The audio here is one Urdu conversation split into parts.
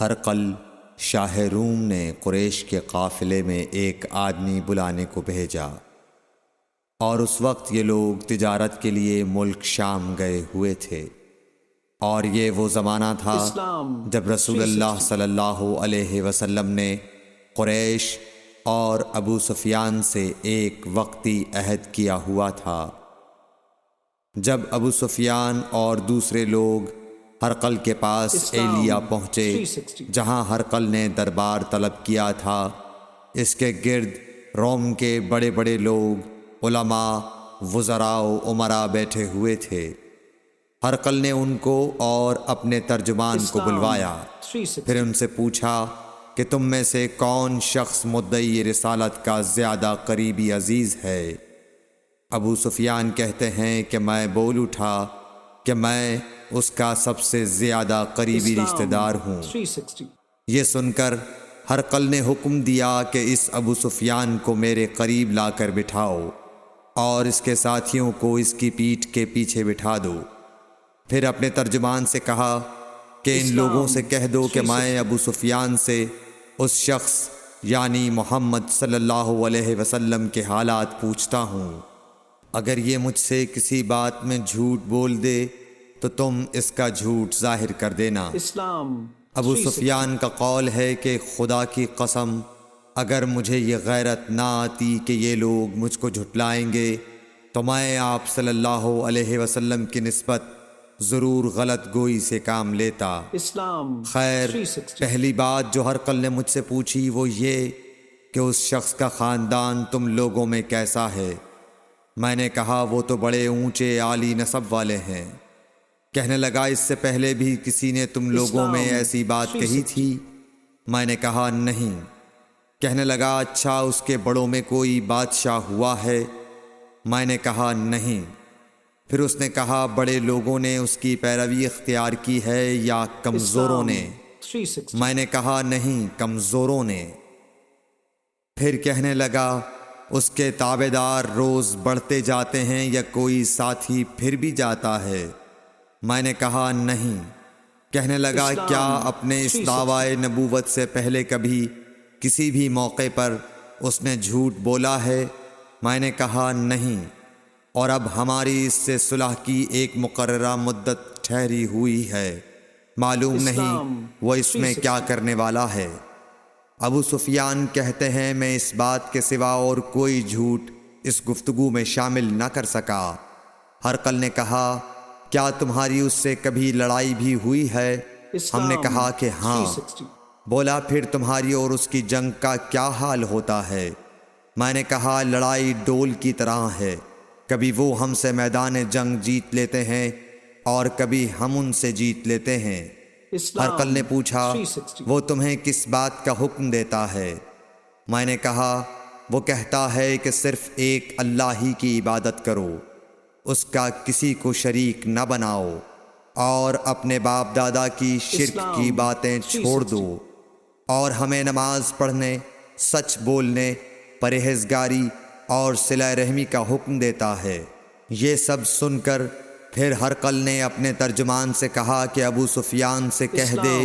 ہرقل شاہ روم نے قریش کے قافلے میں ایک آدمی بلانے کو بھیجا، اور اس وقت یہ لوگ تجارت کے لیے ملک شام گئے ہوئے تھے، اور یہ وہ زمانہ تھا جب رسول اللہ صلی اللہ علیہ وسلم نے قریش اور ابو سفیان سے ایک وقتی عہد کیا ہوا تھا۔ جب ابو سفیان اور دوسرے لوگ ہرقل کے پاس ایلیا پہنچے جہاں ہرقل نے دربار طلب کیا تھا، اس کے گرد روم کے بڑے بڑے لوگ، علماء، وزراء و امراء بیٹھے ہوئے تھے۔ ہرقل نے ان کو اور اپنے ترجمان کو بلوایا، پھر ان سے پوچھا کہ تم میں سے کون شخص مدعی رسالت کا زیادہ قریبی عزیز ہے؟ ابو سفیان کہتے ہیں کہ میں بول اٹھا کہ میں اس کا سب سے زیادہ قریبی رشتہ دار ہوں۔ یہ سن کر ہرقل نے حکم دیا کہ اس ابو سفیان کو میرے قریب لا کر بٹھاؤ اور اس کے ساتھیوں کو اس کی پیٹھ کے پیچھے بٹھا دو۔ پھر اپنے ترجمان سے کہا کہ ان لوگوں سے کہہ دو کہ میں ابو سفیان سے اس شخص یعنی محمد صلی اللہ علیہ وسلم کے حالات پوچھتا ہوں، اگر یہ مجھ سے کسی بات میں جھوٹ بول دے تو تم اس کا جھوٹ ظاہر کر دینا۔ ابو سفیان کا قول ہے کہ خدا کی قسم اگر مجھے یہ غیرت نہ آتی کہ یہ لوگ مجھ کو جھٹلائیں گے تو میں آپ صلی اللہ علیہ وسلم کی نسبت ضرور غلط گوئی سے کام لیتا۔ خیر، پہلی بات جو ہرقل نے مجھ سے پوچھی وہ یہ کہ اس شخص کا خاندان تم لوگوں میں کیسا ہے؟ میں نے کہا وہ تو بڑے اونچے عالی نسب والے ہیں۔ کہنے لگا اس سے پہلے بھی کسی نے تم لوگوں میں ایسی بات کہی تھی؟ میں نے کہا نہیں۔ کہنے لگا اچھا اس کے بڑوں میں کوئی بادشاہ ہوا ہے؟ میں نے کہا نہیں۔ پھر اس نے کہا بڑے لوگوں نے اس کی پیروی اختیار کی ہے یا کمزوروں نے؟ میں نے کہا نہیں، کمزوروں نے۔ پھر کہنے لگا اس کے تابعدار روز بڑھتے جاتے ہیں یا کوئی ساتھی پھر بھی جاتا ہے؟ میں نے کہا نہیں۔ کہنے لگا کیا اپنے اس دعوی نبوت سے پہلے کبھی کسی بھی موقع پر اس نے جھوٹ بولا ہے؟ میں نے کہا نہیں، اور اب ہماری اس سے صلح کی ایک مقررہ مدت ٹھہری ہوئی ہے، معلوم نہیں وہ اس میں کیا کرنے والا ہے۔ ابو سفیان کہتے ہیں میں اس بات کے سوا اور کوئی جھوٹ اس گفتگو میں شامل نہ کر سکا۔ ہرقل نے کہا کیا تمہاری اس سے کبھی لڑائی بھی ہوئی ہے؟ ہم نے کہا کہ ہاں۔ بولا پھر تمہاری اور اس کی جنگ کا کیا حال ہوتا ہے؟ میں نے کہا لڑائی ڈول کی طرح ہے، کبھی وہ ہم سے میدان جنگ جیت لیتے ہیں اور کبھی ہم ان سے جیت لیتے ہیں۔ ہرقل نے پوچھا وہ تمہیں کس بات کا حکم دیتا ہے؟ میں نے کہا وہ کہتا ہے کہ صرف ایک اللہ ہی کی عبادت کرو، اس کا کسی کو شریک نہ بناؤ، اور اپنے باپ دادا کی شرک کی باتیں چھوڑ دو، اور ہمیں نماز پڑھنے، سچ بولنے، پرہیزگاری اور صلہ رحمی کا حکم دیتا ہے۔ یہ سب سن کر پھر ہرقل نے اپنے ترجمان سے کہا کہ ابو سفیان سے کہہ دے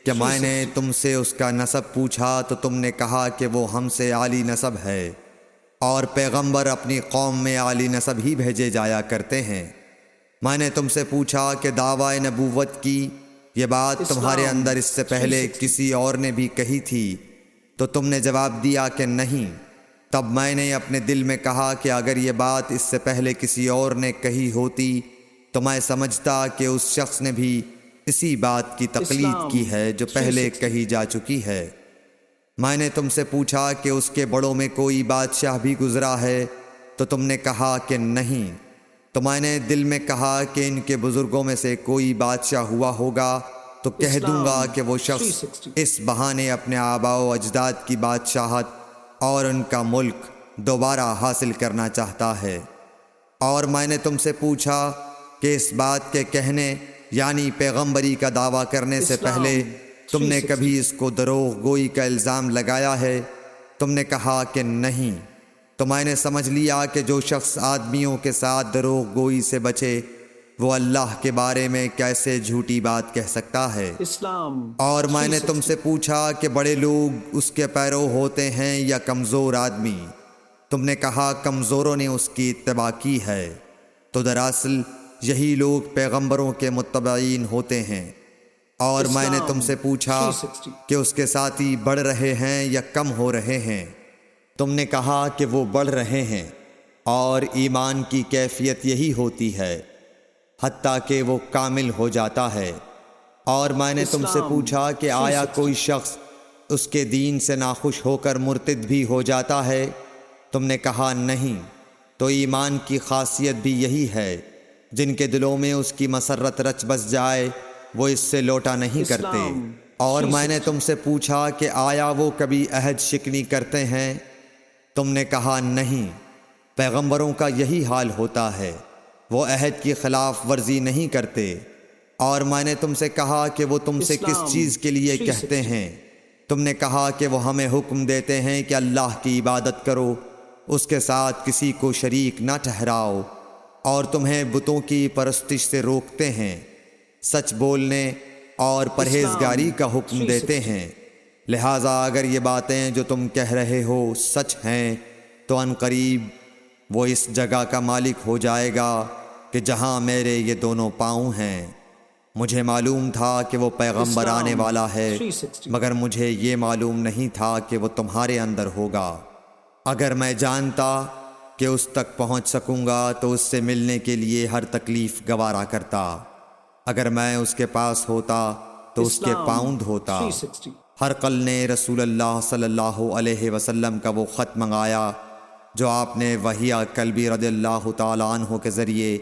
کہ میں نے تم سے اس کا نسب پوچھا تو تم نے کہا کہ وہ ہم سے عالی نسب ہے، اور پیغمبر اپنی قوم میں عالی نسب ہی بھیجے جایا کرتے ہیں۔ میں نے تم سے پوچھا کہ دعوی نبوت کی یہ بات تمہارے اندر اس سے پہلے کسی اور نے بھی کہی تھی؟ تو تم نے جواب دیا کہ نہیں۔ تب میں نے اپنے دل میں کہا کہ اگر یہ بات اس سے پہلے کسی اور نے کہی ہوتی تو میں سمجھتا کہ اس شخص نے بھی اسی بات کی تقلید کی ہے جو پہلے کہی جا چکی ہے۔ میں نے تم سے پوچھا کہ اس کے بڑوں میں کوئی بادشاہ بھی گزرا ہے؟ تو تم نے کہا کہ نہیں۔ تو میں نے دل میں کہا کہ ان کے بزرگوں میں سے کوئی بادشاہ ہوا ہوگا تو کہہ دوں گا کہ وہ شخص اس بہانے اپنے آباء و اجداد کی بادشاہت اور ان کا ملک دوبارہ حاصل کرنا چاہتا ہے۔ اور میں نے تم سے پوچھا کہ اس بات کے کہنے یعنی پیغمبری کا دعویٰ کرنے سے پہلے تم نے کبھی اس کو دروغ گوئی کا الزام لگایا ہے؟ تم نے کہا کہ نہیں۔ تو میں نے سمجھ لیا کہ جو شخص آدمیوں کے ساتھ دروغ گوئی سے بچے وہ اللہ کے بارے میں کیسے جھوٹی بات کہہ سکتا ہے؟ اسلام اور میں نے تم سے پوچھا کہ بڑے لوگ اس کے پیرو ہوتے ہیں یا کمزور آدمی؟ تم نے کہا کمزوروں نے اس کی اتباع کی ہے۔ تو دراصل یہی لوگ پیغمبروں کے متبعین ہوتے ہیں۔ اور میں نے تم سے پوچھا کہ اس کے ساتھی بڑھ رہے ہیں یا کم ہو رہے ہیں؟ تم نے کہا کہ وہ بڑھ رہے ہیں، اور ایمان کی کیفیت یہی ہوتی ہے حتیٰ کہ وہ کامل ہو جاتا ہے۔ اور میں نے تم سے پوچھا کہ آیا کوئی شخص اس کے دین سے ناخوش ہو کر مرتد بھی ہو جاتا ہے؟ تم نے کہا نہیں۔ تو ایمان کی خاصیت بھی یہی ہے، جن کے دلوں میں اس کی مسرت رچ بس جائے وہ اس سے لوٹا نہیں کرتے۔ اور میں نے تم سے پوچھا کہ آیا وہ کبھی عہد شکنی کرتے ہیں؟ تم نے کہا نہیں۔ پیغمبروں کا یہی حال ہوتا ہے، وہ عہد کی خلاف ورزی نہیں کرتے۔ اور میں نے تم سے کہا کہ وہ تم سے کس چیز کے لیے کہتے ہیں؟ تم نے کہا کہ وہ ہمیں حکم دیتے ہیں کہ اللہ کی عبادت کرو، اس کے ساتھ کسی کو شریک نہ ٹھہراؤ، اور تمہیں بتوں کی پرستش سے روکتے ہیں، سچ بولنے اور پرہیزگاری کا حکم دیتے ہیں۔ لہٰذا اگر یہ باتیں جو تم کہہ رہے ہو سچ ہیں تو ان قریب وہ اس جگہ کا مالک ہو جائے گا کہ جہاں میرے یہ دونوں پاؤں ہیں۔ مجھے معلوم تھا کہ وہ پیغمبر آنے والا ہے، مگر مجھے یہ معلوم نہیں تھا کہ وہ تمہارے اندر ہوگا۔ اگر میں جانتا کہ اس تک پہنچ سکوں گا تو اس سے ملنے کے لیے ہر تکلیف گوارا کرتا۔ اگر میں اس کے پاس ہوتا تو اس کے پاؤں دھوتا۔ ہرقل نے رسول اللہ صلی اللہ علیہ وسلم کا وہ خط منگایا جو آپ نے وحیہ کلبی رضی اللہ تعالیٰ عنہ کے ذریعے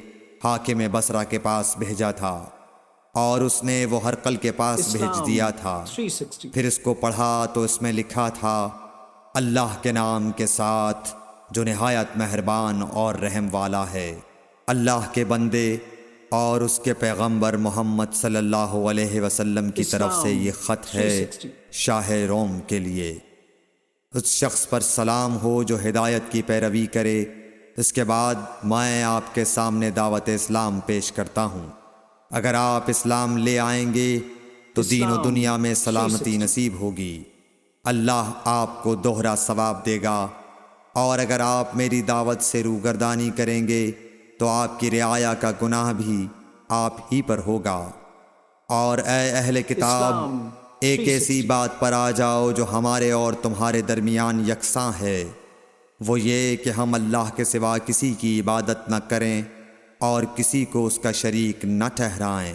حاکم بصرہ کے پاس بھیجا تھا، اور اس نے وہ ہرقل کے پاس بھیج دیا تھا۔ پھر اس کو پڑھا تو اس میں لکھا تھا، اللہ کے نام کے ساتھ جو نہایت مہربان اور رحم والا ہے۔ اللہ کے بندے اور اس کے پیغمبر محمد صلی اللہ علیہ وسلم کی طرف سے یہ خط ہے شاہ روم کے لیے۔ اس شخص پر سلام ہو جو ہدایت کی پیروی کرے۔ اس کے بعد میں آپ کے سامنے دعوت اسلام پیش کرتا ہوں۔ اگر آپ اسلام لے آئیں گے تو دین و دنیا میں سلامتی نصیب ہوگی، اللہ آپ کو دوہرا ثواب دے گا۔ اور اگر آپ میری دعوت سے روگردانی کریں گے تو آپ کی رعایا کا گناہ بھی آپ ہی پر ہوگا۔ اور اے اہل کتاب، ایک ایسی بات پر آ جاؤ جو ہمارے اور تمہارے درمیان یکساں ہے، وہ یہ کہ ہم اللہ کے سوا کسی کی عبادت نہ کریں اور کسی کو اس کا شریک نہ ٹھہرائیں،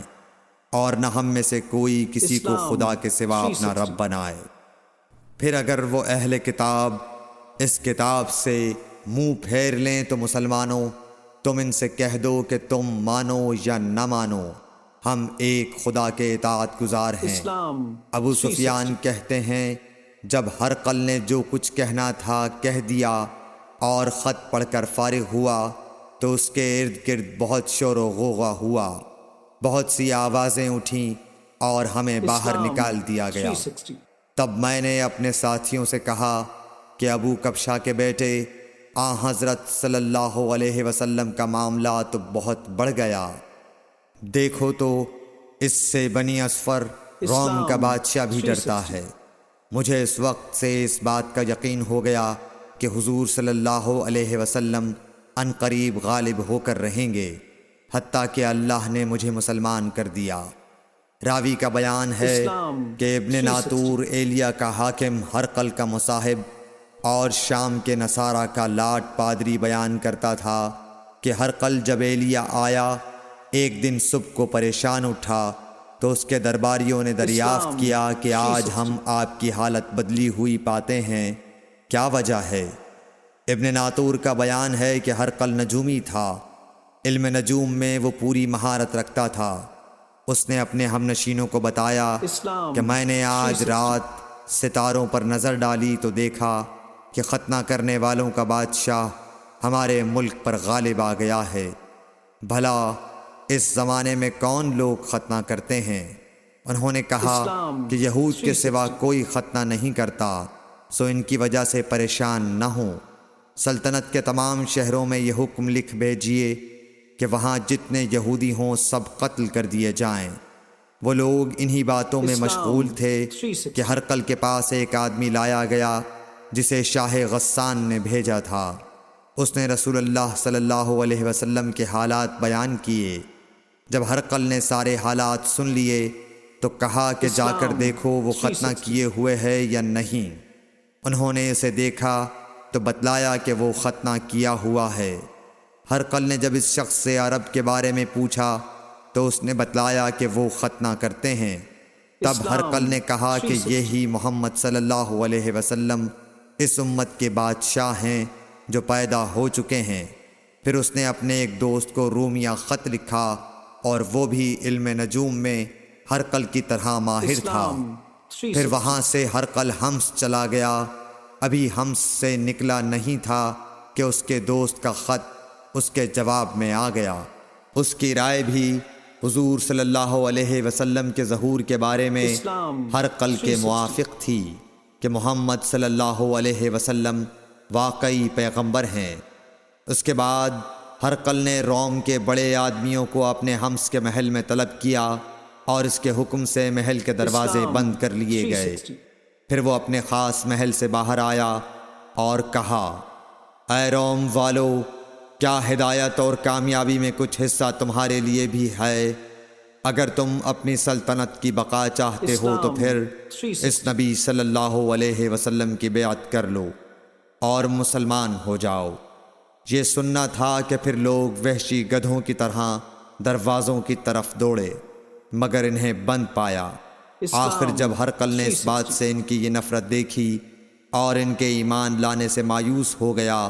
اور نہ ہم میں سے کوئی کسی کو خدا کے سوا اپنا رب بنائے۔ پھر اگر وہ اہل کتاب اس کتاب سے منہ پھیر لیں تو مسلمانوں، تم ان سے کہہ دو کہ تم مانو یا نہ مانو، ہم ایک خدا کے اطاعت گزار ہیں۔ ابو سفیان کہتے ہیں، جب ہرقل نے جو کچھ کہنا تھا کہہ دیا اور خط پڑھ کر فارغ ہوا تو اس کے ارد گرد بہت شور و غوغا ہوا، بہت سی آوازیں اٹھیں اور ہمیں باہر نکال دیا گیا۔ تب میں نے اپنے ساتھیوں سے کہا کہ ابو کبشہ کے بیٹے حضرت صلی اللہ علیہ وسلم کا معاملہ تو بہت بڑھ گیا۔ دیکھو تو اس سے بنی اصفر روم کا بادشاہ بھی ڈرتا ہے۔ مجھے اس وقت سے اس بات کا یقین ہو گیا کہ حضور صلی اللہ علیہ وسلم ان قریب غالب ہو کر رہیں گے، حتیٰ کہ اللہ نے مجھے مسلمان کر دیا۔ راوی کا بیان ہے کہ ابن ناطور ایلیا کا حاکم ہرقل کا مصاحب اور شام کے نصارہ کا لاٹ پادری بیان کرتا تھا کہ ہرقل جب ایلیا آیا ایک دن صبح کو پریشان اٹھا تو اس کے درباریوں نے دریافت کیا کہ آج ہم آپ کی حالت بدلی ہوئی پاتے ہیں، کیا وجہ ہے؟ ابن ناطور کا بیان ہے کہ ہرقل نجومی تھا، علم نجوم میں وہ پوری مہارت رکھتا تھا۔ اس نے اپنے ہم نشینوں کو بتایا کہ میں نے آج رات ستاروں پر نظر ڈالی تو دیکھا کہ ختنہ کرنے والوں کا بادشاہ ہمارے ملک پر غالب آ گیا ہے۔ بھلا اس زمانے میں کون لوگ ختنہ کرتے ہیں؟ انہوں نے کہا کہ یہود کے سوا کوئی ختنہ نہیں کرتا، سو ان کی وجہ سے پریشان نہ ہوں۔ سلطنت کے تمام شہروں میں یہ حکم لکھ بھیجیے کہ وہاں جتنے یہودی ہوں سب قتل کر دیے جائیں۔ وہ لوگ انہی باتوں میں مشغول تھے کہ ہرقل کے پاس ایک آدمی لایا گیا جسے شاہ غسان نے بھیجا تھا۔ اس نے رسول اللہ صلی اللہ علیہ وسلم کے حالات بیان کیے۔ جب ہرقل نے سارے حالات سن لیے تو کہا کہ جا کر دیکھو وہ ختنہ کیے ہوئے ہے یا نہیں۔ انہوں نے اسے دیکھا تو بتلایا کہ وہ ختنہ کیا ہوا ہے۔ ہرقل نے جب اس شخص سے عرب کے بارے میں پوچھا تو اس نے بتلایا کہ وہ ختنہ کرتے ہیں۔ تب ہرقل نے کہا کہ یہی محمد صلی اللہ علیہ وسلم اس امت کے بادشاہ ہیں جو پیدا ہو چکے ہیں۔ پھر اس نے اپنے ایک دوست کو رومیہ خط لکھا اور وہ بھی علم نجوم میں ہرقل کی طرح ماہر تھا۔ پھر وہاں سے ہرقل حمص چلا گیا۔ ابھی حمص سے نکلا نہیں تھا کہ اس کے دوست کا خط اس کے جواب میں آ گیا۔ اس کی رائے بھی حضور صلی اللہ علیہ وسلم کے ظہور کے بارے میں ہرقل کے موافق تھی کہ محمد صلی اللہ علیہ وسلم واقعی پیغمبر ہیں۔ اس کے بعد ہرقل نے روم کے بڑے آدمیوں کو اپنے حمص کے محل میں طلب کیا اور اس کے حکم سے محل کے دروازے بند کر لیے گئے۔ پھر وہ اپنے خاص محل سے باہر آیا اور کہا، اے روم والو، کیا ہدایت اور کامیابی میں کچھ حصہ تمہارے لیے بھی ہے؟ اگر تم اپنی سلطنت کی بقا چاہتے ہو تو پھر اس نبی صلی اللہ علیہ وسلم کی بیعت کر لو اور مسلمان ہو جاؤ۔ یہ سننا تھا کہ پھر لوگ وحشی گدھوں کی طرح دروازوں کی طرف دوڑے مگر انہیں بند پایا۔ آخر جب ہرقل نے اس بات سے ان کی یہ نفرت دیکھی اور ان کے ایمان لانے سے مایوس ہو گیا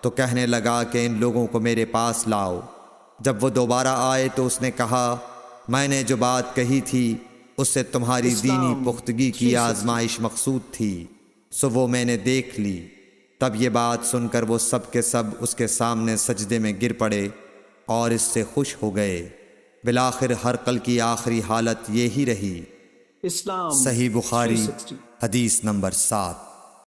تو کہنے لگا کہ ان لوگوں کو میرے پاس لاؤ۔ جب وہ دوبارہ آئے تو اس نے کہا، میں نے جو بات کہی تھی اس سے تمہاری دینی پختگی کی آزمائش مقصود تھی، سو وہ میں نے دیکھ لی۔ تب یہ بات سن کر وہ سب کے سب اس کے سامنے سجدے میں گر پڑے اور اس سے خوش ہو گئے۔ بالآخر ہرقل کی آخری حالت یہی رہی۔ صحیح بخاری حدیث نمبر 7۔